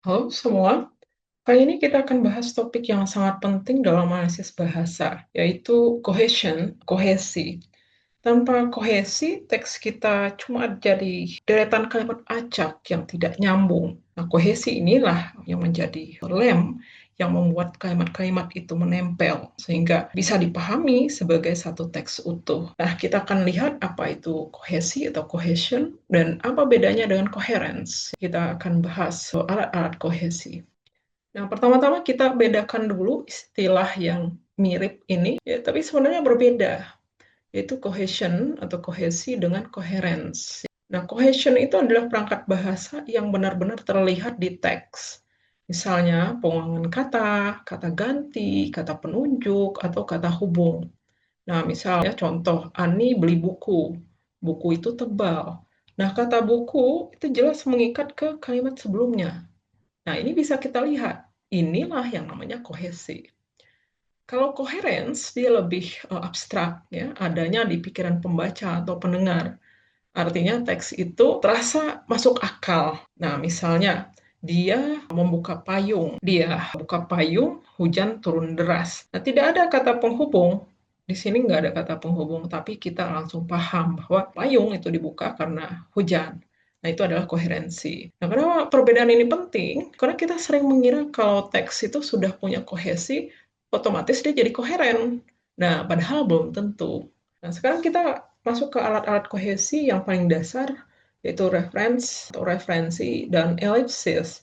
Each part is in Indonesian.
Halo semua, kali ini kita akan bahas topik yang sangat penting dalam analisis bahasa, yaitu kohesi. Tanpa kohesi, teks kita cuma jadi deretan kalimat acak yang tidak nyambung. Nah, kohesi inilah yang menjadi lem yang membuat kalimat-kalimat itu menempel, sehingga bisa dipahami sebagai satu teks utuh. Nah, kita akan lihat apa itu kohesi atau cohesion, dan apa bedanya dengan coherence. Kita akan bahas alat-alat kohesi. Nah, pertama-tama kita bedakan dulu istilah yang mirip ini, ya, tapi sebenarnya berbeda, yaitu cohesion atau kohesi dengan coherence. Nah, cohesion itu adalah perangkat bahasa yang benar-benar terlihat di teks. Misalnya, pengulangan kata, kata ganti, kata penunjuk, atau kata hubung. Nah, misalnya contoh, Ani beli buku. Buku itu tebal. Nah, kata buku itu jelas mengikat ke kalimat sebelumnya. Nah, ini bisa kita lihat. Inilah yang namanya kohesi. Kalau coherence, dia lebih abstrak, ya, adanya di pikiran pembaca atau pendengar. Artinya teks itu terasa masuk akal. Nah, misalnya, dia membuka payung. Dia buka payung, hujan turun deras. Nah, tidak ada kata penghubung. Di sini nggak ada kata penghubung, tapi kita langsung paham bahwa payung itu dibuka karena hujan. Nah, itu adalah koherensi. Nah, kenapa perbedaan ini penting? Karena kita sering mengira kalau teks itu sudah punya kohesi, otomatis dia jadi koheren. Nah, padahal belum tentu. Nah, sekarang kita masuk ke alat-alat kohesi yang paling dasar, yaitu reference atau referensi dan elipsis.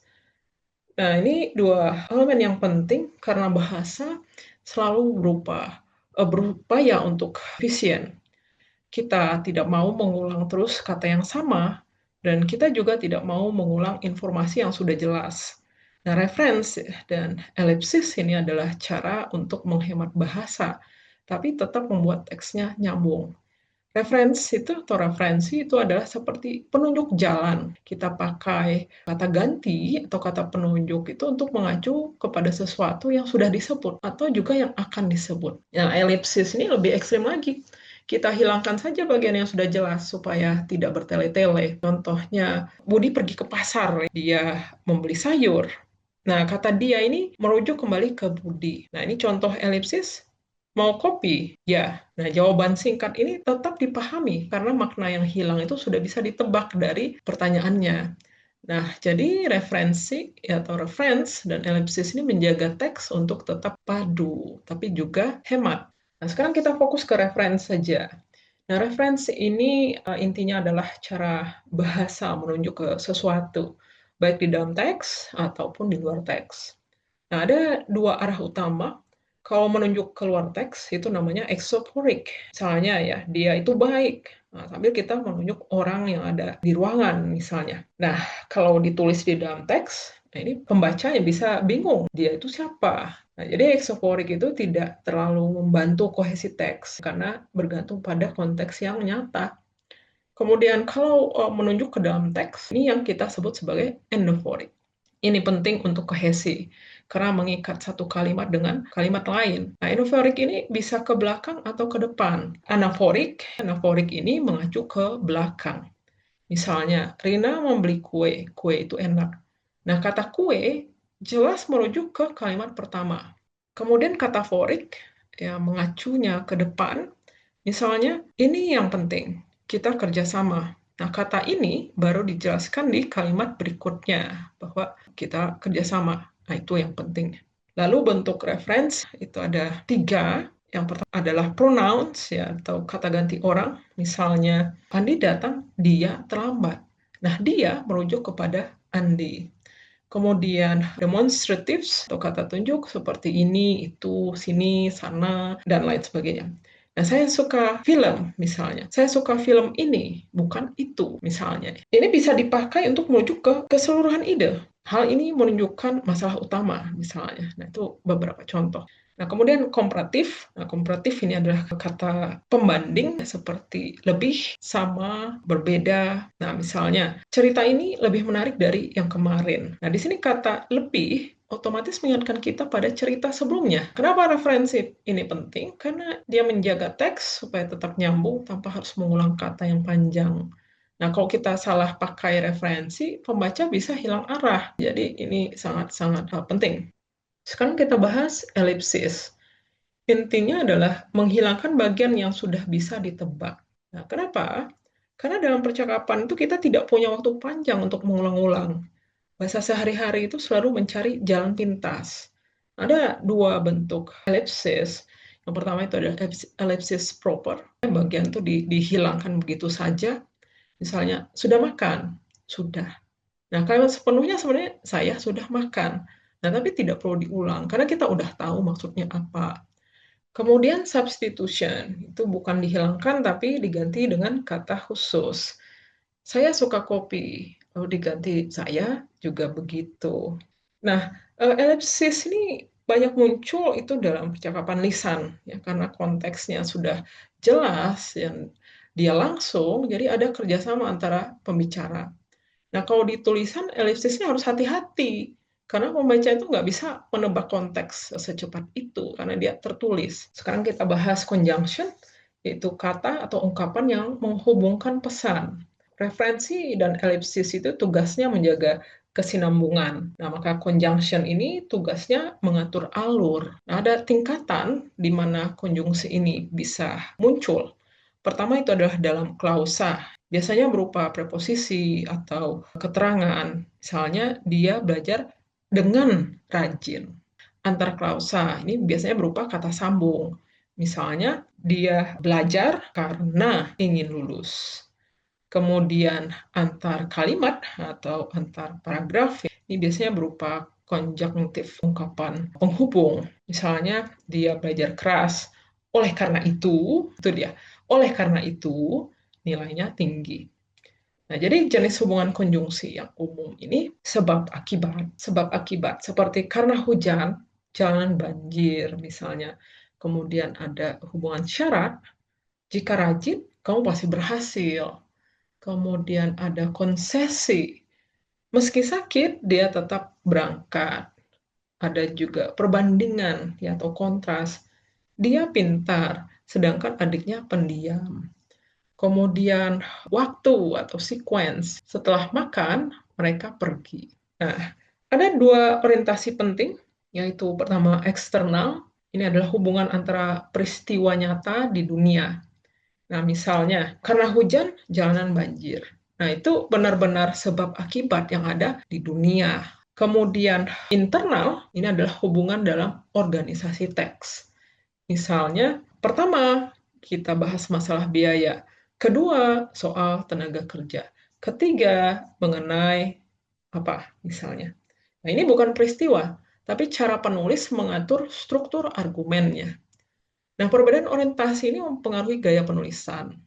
Nah, ini dua elemen yang penting karena bahasa selalu berupaya untuk efisien. Kita tidak mau mengulang terus kata yang sama, dan kita juga tidak mau mengulang informasi yang sudah jelas. Nah, referensi dan elipsis ini adalah cara untuk menghemat bahasa, tapi tetap membuat teksnya nyambung. Referensi itu atau referensi itu adalah seperti penunjuk jalan. Kita pakai kata ganti atau kata penunjuk itu untuk mengacu kepada sesuatu yang sudah disebut atau juga yang akan disebut. Nah, elipsis ini lebih ekstrim lagi. Kita hilangkan saja bagian yang sudah jelas supaya tidak bertele-tele. Contohnya, Budi pergi ke pasar, dia membeli sayur. Nah, kata dia ini merujuk kembali ke Budi. Nah, ini contoh elipsis. Mau kopi? Ya. Nah, jawaban singkat ini tetap dipahami karena makna yang hilang itu sudah bisa ditebak dari pertanyaannya. Nah, jadi referensi atau reference dan elipsis ini menjaga teks untuk tetap padu, tapi juga hemat. Nah, sekarang kita fokus ke reference saja. Nah, referensi ini intinya adalah cara bahasa menunjuk ke sesuatu, baik di dalam teks ataupun di luar teks. Nah, ada dua arah utama. Kalau menunjuk keluar teks, itu namanya exophoric. Misalnya ya, dia itu baik. Nah, sambil kita menunjuk orang yang ada di ruangan, misalnya. Nah, kalau ditulis di dalam teks, nah ini pembaca yang bisa bingung, dia itu siapa? Nah, jadi exophoric itu tidak terlalu membantu kohesi teks, karena bergantung pada konteks yang nyata. Kemudian kalau menunjuk ke dalam teks, ini yang kita sebut sebagai endophoric. Ini penting untuk kohesi, karena mengikat satu kalimat dengan kalimat lain. Nah, endophoric ini bisa ke belakang atau ke depan. Anaforik ini mengacu ke belakang. Misalnya, Rina membeli kue, kue itu enak. Nah, kata kue jelas merujuk ke kalimat pertama. Kemudian kataforik, ya mengacunya ke depan. Misalnya, ini yang penting, kita kerjasama. Nah, kata ini baru dijelaskan di kalimat berikutnya, bahwa kita kerjasama. Nah, itu yang penting. Lalu bentuk reference, itu ada tiga. Yang pertama adalah pronouns, ya, atau kata ganti orang. Misalnya, Andi datang, dia terlambat. Nah, dia merujuk kepada Andi. Kemudian demonstratives atau kata tunjuk seperti ini, itu, sini, sana, dan lain sebagainya. Nah, saya suka film, misalnya. Saya suka film ini, bukan itu, misalnya. Ini bisa dipakai untuk merujuk ke keseluruhan ide. Hal ini menunjukkan masalah utama, misalnya. Nah, itu beberapa contoh. Nah, kemudian komparatif. Nah, komparatif ini adalah kata pembanding seperti lebih, sama, berbeda. Nah, misalnya, cerita ini lebih menarik dari yang kemarin. Nah, di sini kata lebih otomatis mengingatkan kita pada cerita sebelumnya. Kenapa referensi ini penting? Karena dia menjaga teks supaya tetap nyambung tanpa harus mengulang kata yang panjang. Nah, kalau kita salah pakai referensi, pembaca bisa hilang arah. Jadi ini sangat-sangat penting. Sekarang kita bahas elipsis. Intinya adalah menghilangkan bagian yang sudah bisa ditebak. Nah, kenapa? Karena dalam percakapan itu kita tidak punya waktu panjang untuk mengulang-ulang. Bahasa sehari-hari itu selalu mencari jalan pintas. Ada dua bentuk elipsis. Yang pertama itu adalah elipsis proper. Bagian itu dihilangkan begitu saja. Misalnya, sudah makan? Sudah. Nah, kalimat sepenuhnya sebenarnya saya sudah makan. Nah, tapi tidak perlu diulang karena kita udah tahu maksudnya apa. Kemudian substitution, itu bukan dihilangkan tapi diganti dengan kata khusus. Saya suka kopi, lalu diganti saya juga begitu. Nah, elipsis ini banyak muncul itu dalam percakapan lisan, ya, karena konteksnya sudah jelas dan dia langsung, jadi ada kerjasama antara pembicara. Nah, kalau di tulisan, elipsisnya harus hati-hati, karena pembaca itu nggak bisa menebak konteks secepat itu, karena dia tertulis. Sekarang kita bahas conjunction, yaitu kata atau ungkapan yang menghubungkan pesan. Referensi dan elipsis itu tugasnya menjaga kesinambungan. Nah, maka conjunction ini tugasnya mengatur alur. Nah, ada tingkatan di mana konjungsi ini bisa muncul. Pertama itu adalah dalam klausa. Biasanya berupa preposisi atau keterangan. Misalnya, dia belajar dengan rajin. Antar klausa ini biasanya berupa kata sambung. Misalnya, dia belajar karena ingin lulus. Kemudian antar kalimat atau antar paragraf ini biasanya berupa konjungtif ungkapan penghubung. Misalnya dia belajar keras, oleh karena itu dia. Oleh karena itu nilainya tinggi. Nah, jadi jenis hubungan konjungsi yang umum ini sebab akibat. Sebab akibat seperti karena hujan, jalanan banjir misalnya. Kemudian ada hubungan syarat, jika rajin, kamu pasti berhasil. Kemudian ada konsesi. Meski sakit, dia tetap berangkat. Ada juga perbandingan ya, atau kontras. Dia pintar, sedangkan adiknya pendiam. Kemudian waktu atau sequence. Setelah makan, mereka pergi. Nah, ada dua orientasi penting, yaitu pertama eksternal. Ini adalah hubungan antara peristiwa nyata di dunia. Nah, misalnya, karena hujan, jalanan banjir. Nah, itu benar-benar sebab akibat yang ada di dunia. Kemudian, internal, ini adalah hubungan dalam organisasi teks. Misalnya, pertama, kita bahas masalah biaya. Kedua, soal tenaga kerja. Ketiga, mengenai apa misalnya. Nah, ini bukan peristiwa, tapi cara penulis mengatur struktur argumennya. Nah, perbedaan orientasi ini mempengaruhi gaya penulisan.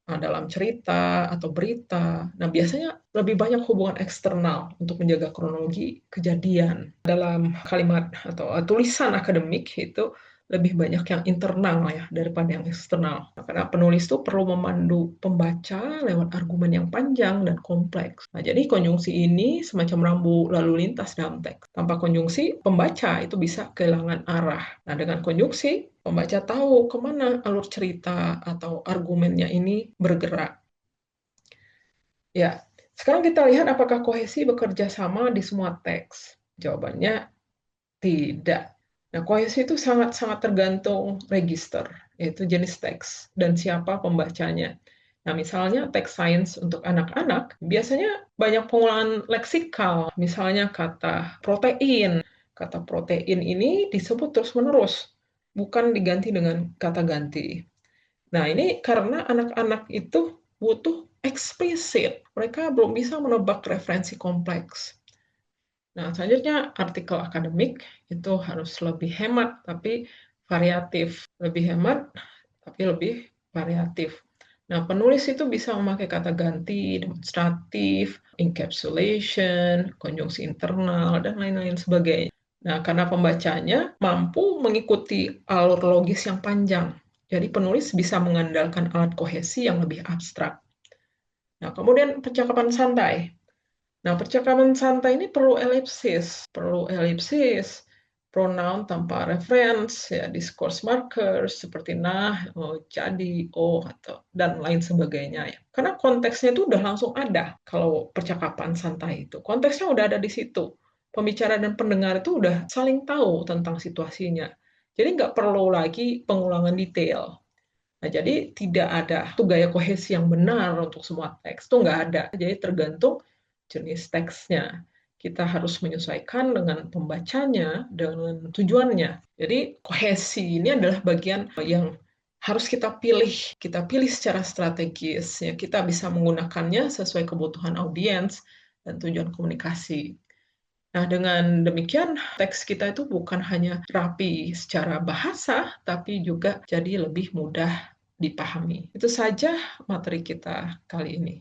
Nah, dalam cerita atau berita, nah biasanya lebih banyak hubungan eksternal untuk menjaga kronologi kejadian. Dalam kalimat atau tulisan akademik itu lebih banyak yang internal ya daripada yang eksternal. Nah, karena penulis itu perlu memandu pembaca lewat argumen yang panjang dan kompleks. Nah, jadi konjungsi ini semacam rambu lalu lintas dalam teks. Tanpa konjungsi, pembaca itu bisa kehilangan arah. Nah, dengan konjungsi, pembaca tahu kemana alur cerita atau argumennya ini bergerak. Ya, sekarang kita lihat apakah kohesi bekerja sama di semua teks. Jawabannya tidak. Nah, kohesi itu sangat-sangat tergantung register, yaitu jenis teks, dan siapa pembacanya. Nah, misalnya teks sains untuk anak-anak, biasanya banyak pengulangan leksikal, misalnya kata protein. Kata protein ini disebut terus-menerus, bukan diganti dengan kata ganti. Nah, ini karena anak-anak itu butuh eksplisit. Mereka belum bisa menebak referensi kompleks. Nah, selanjutnya artikel akademik itu harus lebih hemat tapi variatif. Lebih hemat tapi lebih variatif. Nah, penulis itu bisa memakai kata ganti, demonstratif, encapsulation, konjungsi internal, dan lain-lain sebagainya. Nah, karena pembacanya mampu mengikuti alur logis yang panjang, jadi penulis bisa mengandalkan alat kohesi yang lebih abstrak. Nah, kemudian percakapan santai. Nah, percakapan santai ini perlu elipsis, pronoun tanpa reference, ya discourse markers seperti nah, oh, jadi, oh, atau dan lain sebagainya ya. Karena konteksnya itu udah langsung ada kalau percakapan santai itu. Konteksnya udah ada di situ. Pembicara dan pendengar itu udah saling tahu tentang situasinya. Jadi nggak perlu lagi pengulangan detail. Nah, jadi tidak ada tuh gaya kohesi yang benar untuk semua teks, tuh nggak ada. Jadi tergantung jenis teksnya. Kita harus menyesuaikan dengan pembacanya, dengan tujuannya. Jadi kohesi ini adalah bagian yang harus kita pilih. Kita pilih secara strategis. Ya, kita bisa menggunakannya sesuai kebutuhan audiens dan tujuan komunikasi. Nah, dengan demikian, teks kita itu bukan hanya rapi secara bahasa, tapi juga jadi lebih mudah dipahami. Itu saja materi kita kali ini.